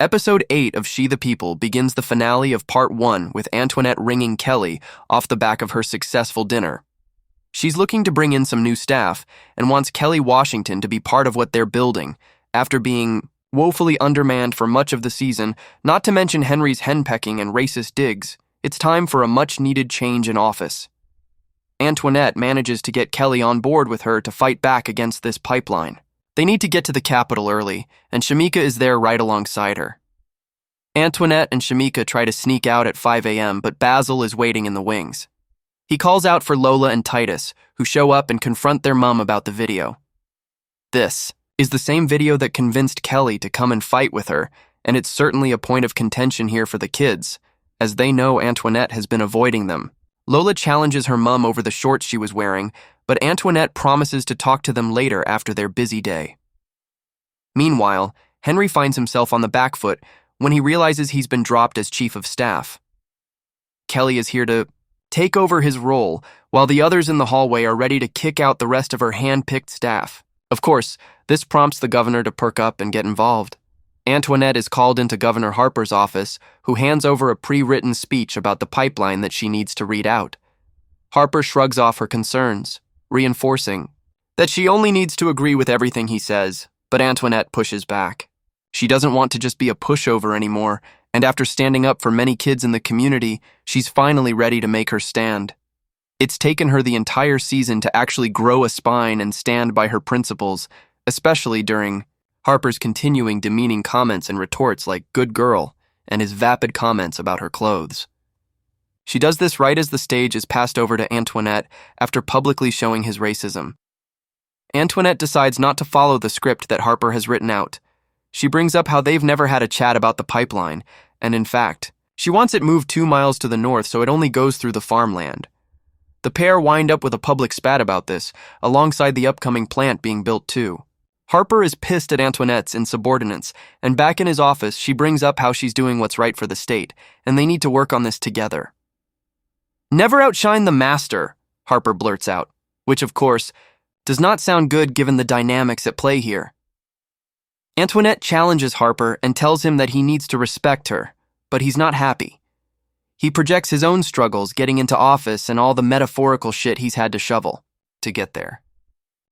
Episode 8 of She the People begins the finale of Part 1 with Antoinette ringing Kelly off the back of her successful dinner. She's looking to bring in some new staff and wants Kelly Washington to be part of what they're building after being woefully undermanned for much of the season, not to mention Henry's henpecking and racist digs. It's time for a much-needed change in office. Antoinette manages to get Kelly on board with her to fight back against this pipeline. They need to get to the capital early, and Shamika is there right alongside her. Antoinette and Shamika try to sneak out at 5 a.m., but Basil is waiting in the wings. He calls out for Lola and Titus, who show up and confront their mom about the video. This is the same video that convinced Kelly to come and fight with her, and it's certainly a point of contention here for the kids, as they know Antoinette has been avoiding them. Lola challenges her mom over the shorts she was wearing, but Antoinette promises to talk to them later after their busy day. Meanwhile, Henry finds himself on the back foot when he realizes he's been dropped as chief of staff. Kelly is here to take over his role, while the others in the hallway are ready to kick out the rest of her hand-picked staff. Of course, this prompts the governor to perk up and get involved. Antoinette is called into Governor Harper's office, who hands over a pre-written speech about the pipeline that she needs to read out. Harper shrugs off her concerns, reinforcing that she only needs to agree with everything he says, but Antoinette pushes back. She doesn't want to just be a pushover anymore, and after standing up for many kids in the community, she's finally ready to make her stand. It's taken her the entire season to actually grow a spine and stand by her principles, especially during Harper's continuing demeaning comments and retorts like "good girl" and his vapid comments about her clothes. She does this right as the stage is passed over to Antoinette after publicly showing his racism. Antoinette decides not to follow the script that Harper has written out. She brings up how they've never had a chat about the pipeline, and in fact, she wants it moved 2 miles to the north so it only goes through the farmland. The pair wind up with a public spat about this, alongside the upcoming plant being built too. Harper is pissed at Antoinette's insubordinance, and back in his office, she brings up how she's doing what's right for the state, and they need to work on this together. "Never outshine the master," Harper blurts out, which, of course, does not sound good given the dynamics at play here. Antoinette challenges Harper and tells him that he needs to respect her, but he's not happy. He projects his own struggles getting into office and all the metaphorical shit he's had to shovel to get there.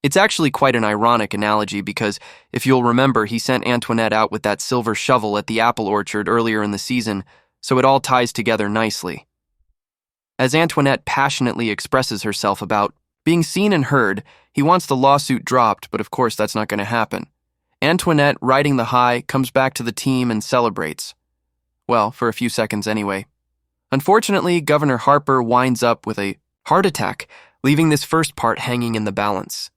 It's actually quite an ironic analogy because, if you'll remember, he sent Antoinette out with that silver shovel at the apple orchard earlier in the season, so it all ties together nicely. As Antoinette passionately expresses herself about being seen and heard, he wants the lawsuit dropped, but of course that's not going to happen. Antoinette, riding the high, comes back to the team and celebrates. Well, for a few seconds anyway. Unfortunately, Governor Harper winds up with a heart attack, leaving this first part hanging in the balance.